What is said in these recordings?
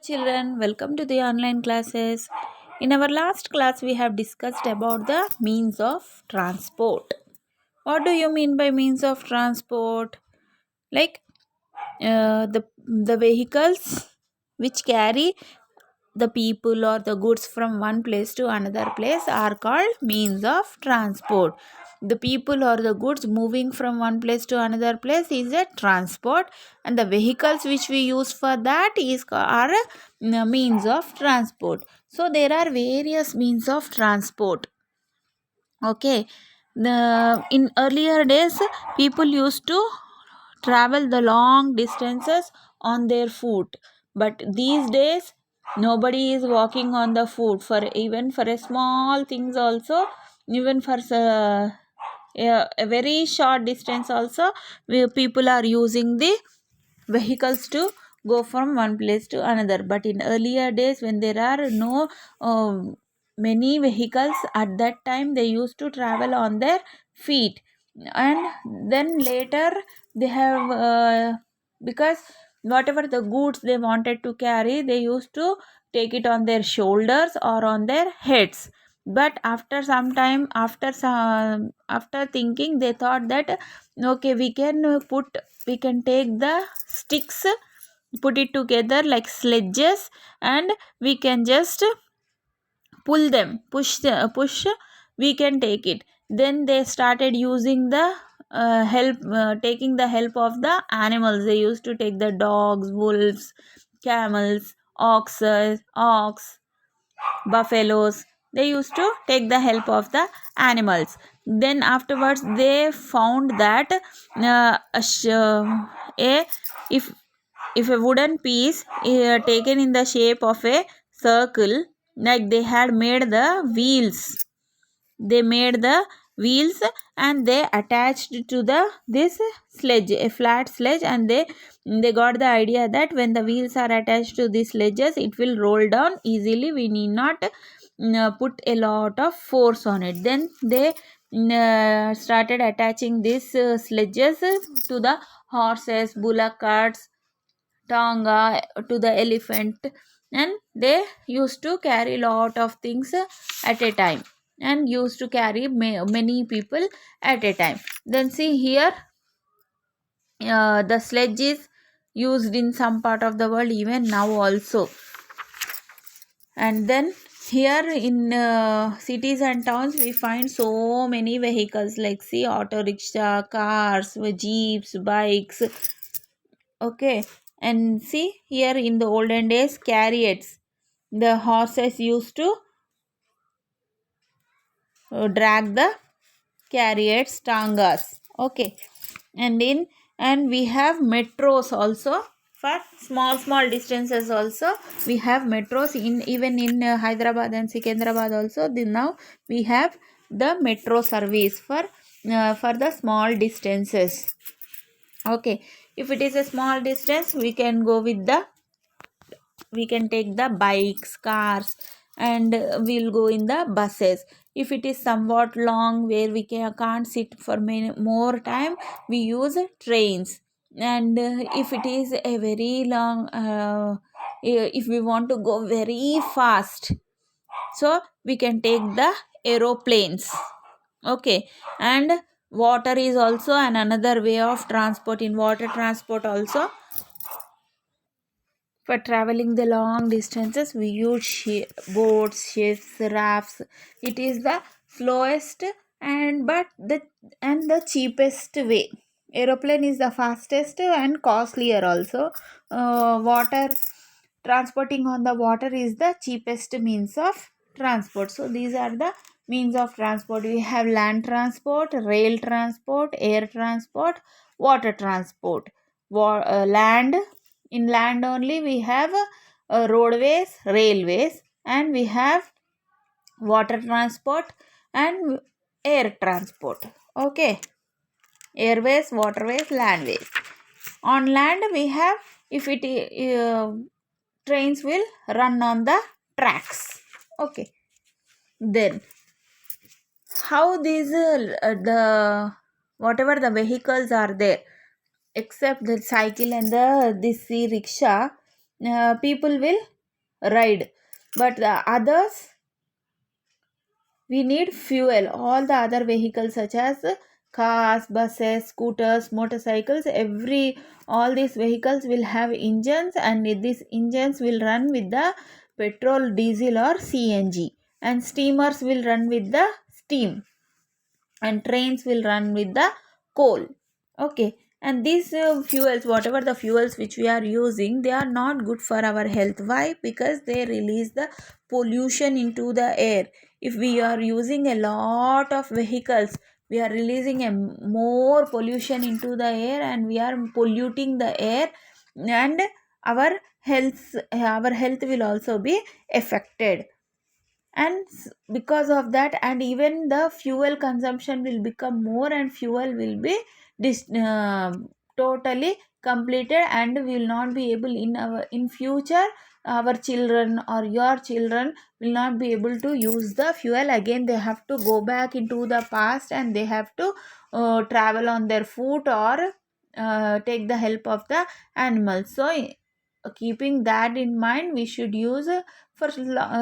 children, welcome to the online classes. In our last class, we have discussed about the means of transport. What do you mean by means of transport? Like the vehicles which carry the people or the goods from one place to another place are called means of transport. The people or the goods moving from one place to another place is a transport, and the vehicles which we use for that are means of transport. So there are various means of transport. Okay, the in earlier days people used to travel the long distances on their foot, but these days nobody is walking on the foot for even for a small things also, even for a very short distance also. People are using the vehicles to go from one place to another. But in earlier days, when there are no many vehicles, at that time they used to travel on their feet. And then later they have because whatever the goods they wanted to carry, they used to take it on their shoulders or on their heads. But after some time, after thinking, they thought that okay, we can take the sticks, put it together like sledges, and we can just pull them, push, we can take it. Then they started using the help taking the help of the animals. They used to take the dogs, wolves, camels, ox, buffaloes. They used to take the help of the animals. Then afterwards they found that a if a wooden piece taken in the shape of a circle, like they had made the wheels, they made the wheels, and they attached to the this sledge, a flat sledge, and they got the idea that when the wheels are attached to these sledges, it will roll down easily. We need not put a lot of force on it. Then they started attaching these sledges to the horses, bullock carts, tonga, to the elephant, and they used to carry lot of things at a time, and used to carry many people at a time. Then see here, the sledge is used in some part of the world even now also. And then here in cities and towns, we find so many vehicles, like see, auto rickshaw, cars, jeeps, bikes. Okay, and see here, in the olden days, chariots, the horses used to drag the chariots, tangas. Okay, and we have metros also. For small distances also, we have metros in, even in Hyderabad and Secunderabad also. Now we have the metro service for the small distances. Okay, if it is a small distance, we can take the bikes, cars, and we'll go in the buses. If it is somewhat long, where we can't sit for more time, we use trains. And if it is a very long, if we want to go very fast, so we can take the aeroplanes. Okay, and water is also another way of transport. In water transport also, for traveling the long distances, we use boats, ships, rafts. It is the slowest and the cheapest way. Aeroplane is the fastest and costlier also. Water transporting on the water is the cheapest means of transport. So these are the means of transport. We have land transport, rail transport, air transport, water transport. Land, in land only we have roadways, railways, and we have water transport and air transport. Okay, airways, waterways, landways. On land we have, if it trains will run on the tracks. Okay, then how these the whatever the vehicles are there, except the cycle and the this rickshaw, people will ride, but the others, we need fuel. All the other vehicles such as cars, buses, scooters, motorcycles, every all these vehicles will have engines, and these engines will run with the petrol, diesel or CNG, and steamers will run with the steam, and trains will run with the coal. Okay, and these fuels, whatever the fuels which we are using, they are not good for our health. Why? Because they release the pollution into the air. If we are using a lot of vehicles, we are releasing a more pollution into the air, and we are polluting the air, and our health will also be affected. And because of that, and even the fuel consumption will become more, and fuel will be totally completed, and we will not be able in future, our children or your children will not be able to use the fuel again. They have to go back into the past, and they have to travel on their foot, or take the help of the animals. So keeping that in mind, we should use for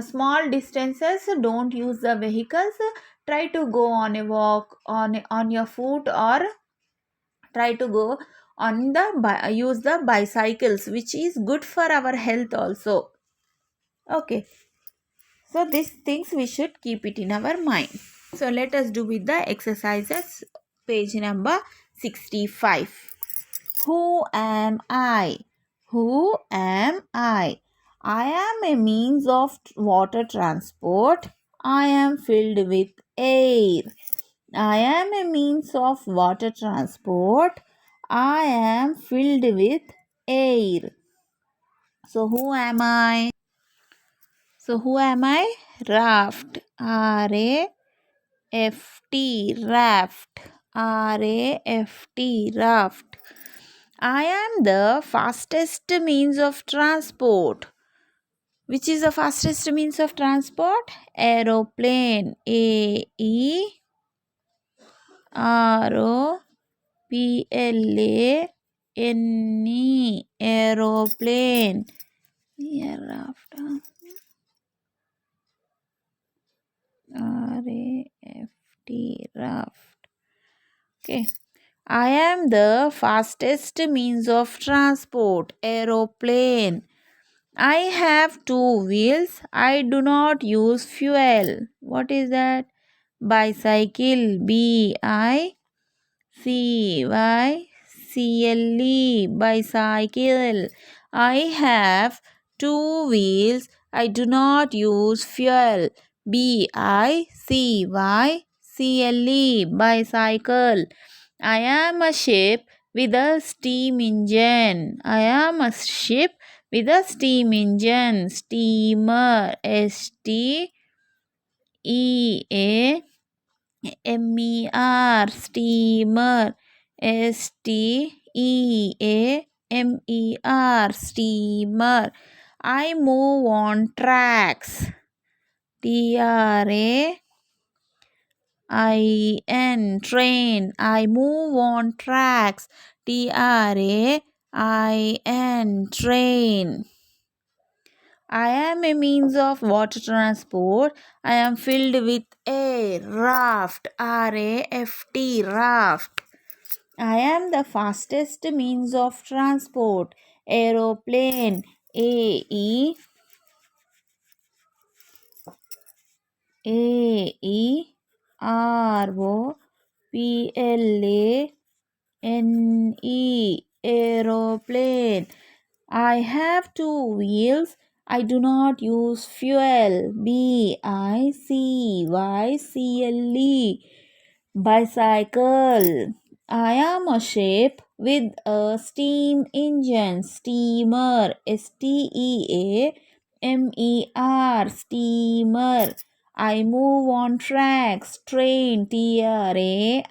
small distances, don't use the vehicles. Try to go on a walk on your foot, or try to go on the use the bicycles, which is good for our health also. Okay, so these things we should keep it in our mind. So let us do with the exercises, page number 65. Who am I? Who am I? I am a means of water transport. I am filled with air. I am a means of water transport. I am filled with air. So who am I? So who am I? Raft. R-A-F-T. Raft. R-A-F-T. Raft. I am the fastest means of transport. Which is the fastest means of transport? Aeroplane. A-E-R-O-P-L-A-N-E. Aeroplane. Hereafter. R-A-F-T. Raft. Okay. I am the fastest means of transport. Aeroplane. I have two wheels. I do not use fuel. What is that? Bicycle. B-I-C-Y-C-L-E. Bicycle. I have two wheels. I do not use fuel. B-I-C-Y-C-L-E. Bicycle. I am a ship with a steam engine. I am a ship with a steam engine. Steamer. S-T-E-A-M-E-R. Steamer. S-T-E-A-M-E-R. Steamer. I move on tracks. T-R-A I-N. Train. I move on tracks. T-R-A-I-N. Train. I am a means of water transport. I am filled with air. Raft. R-A-F-T. Raft. I am the fastest means of transport. Aeroplane. A-E. A-E-R-O-P-L-A-N-E. Aeroplane. I have two wheels. I do not use fuel. B-I-C-Y-C-L-E. Bicycle. I am a ship with a steam engine. Steamer. S-T-E-A-M-E-R. Steamer. I move on tracks. Train. T-R-A-I-N.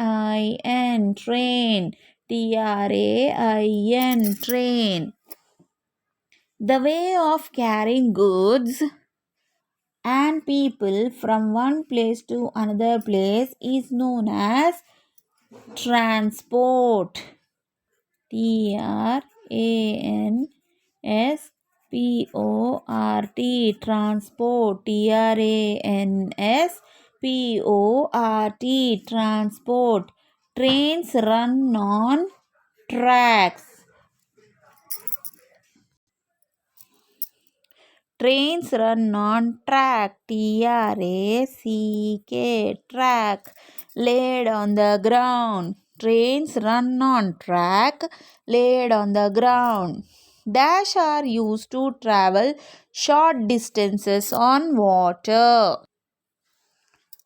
Train. T-R-A-I-N. Train. The way of carrying goods and people from one place to another place is known as transport. T-R-A-N-S-P-O-R-T. P-O-R-T, transport, T-R-A-N-S-P-O-R-T, transport. Trains run on tracks. Trains run on track, T-R-A-C-K, track, laid on the ground. Trains run on track, laid on the ground. Dash are used to travel short distances on water.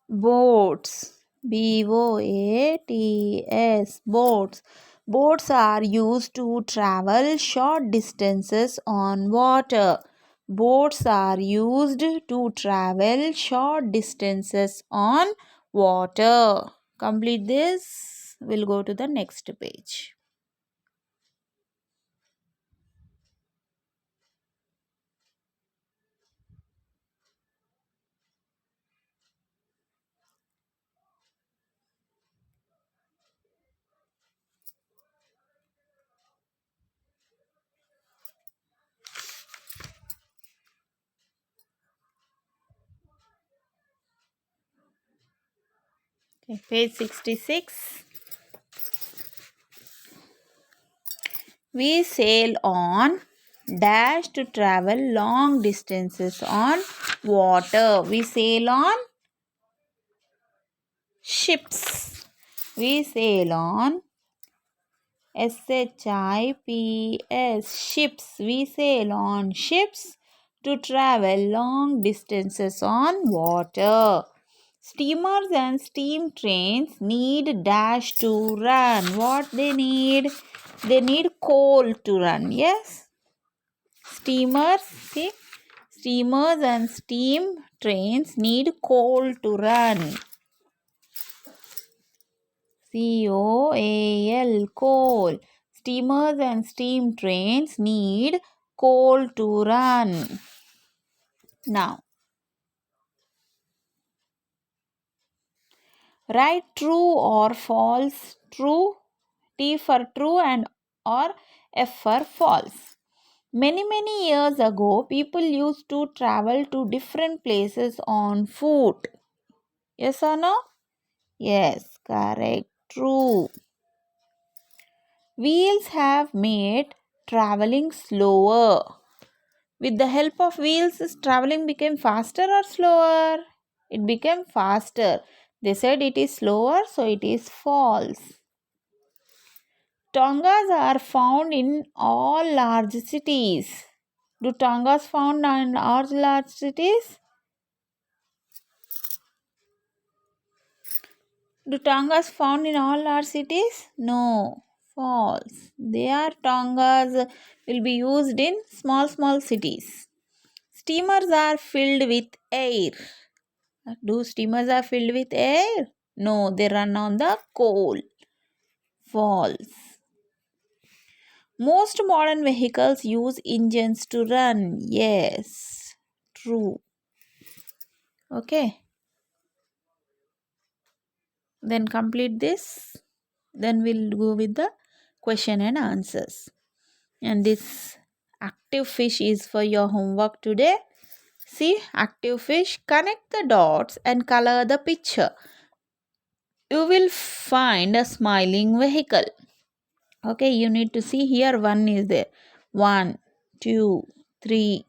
Boats, B-O-A-T-S, boats. Boats are used to travel short distances on water. Boats are used to travel short distances on water. Complete this. We'll go to the next page. Okay, page 66. We sail on dash to travel long distances on water. We sail on ships. We sail on SHIPS, ships. We sail on ships to travel long distances on water. Steamers and steam trains need dash to run. What they need? They need coal to run. Yes? Steamers, see? Steamers and steam trains need coal to run. C-O-A-L, coal. Steamers and steam trains need coal to run. Now, write true or false. True, T for true and or F for false. Many years ago, people used to travel to different places on foot. Yes or no? Yes, correct. True. Wheels have made traveling slower. With the help of wheels, traveling became faster or slower? It became faster. They said it is slower, so it is false. Tongas are found in all large cities. Do tongas found in all large cities? Do tongas found in all large cities? No, false. Their tongas will be used in small cities. Steamers are filled with air. Do steamers are filled with air? No, they run on the coal. False. Most modern vehicles use engines to run. Yes, true. Okay. Then complete this. Then we'll go with the question and answers. And this active fish is for your homework today. See, active fish, connect the dots and color the picture. You will find a smiling vehicle. Okay, you need to see here one is there. 1, 2, 3,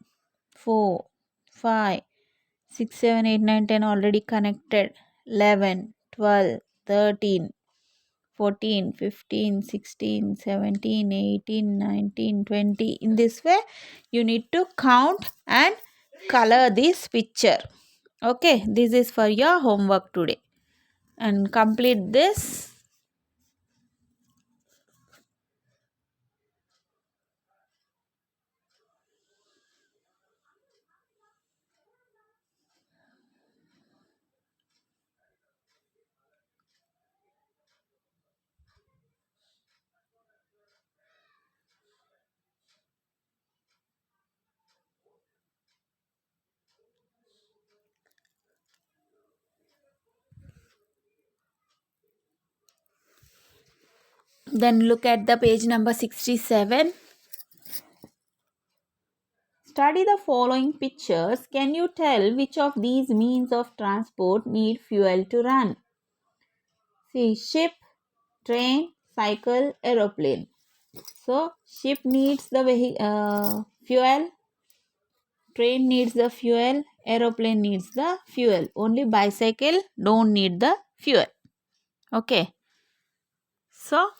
4, 5, 6, 7, 8, 9, 10 already connected. 11, 12, 13, 14, 15, 16, 17, 18, 19, 20. In this way, you need to count and color this picture. Okay, this is for your homework today. And complete this. Then look at the page number 67. study the following pictures. Can you tell which of these means of transport need fuel to run? See, ship, train, cycle, aeroplane. So, ship needs the fuel, train needs the fuel, aeroplane needs the fuel. Only bicycle don't need the fuel. Okay. So,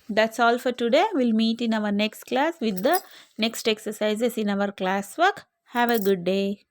that's all for today. We'll meet in our next class with the next exercises in our classwork. Have a good day.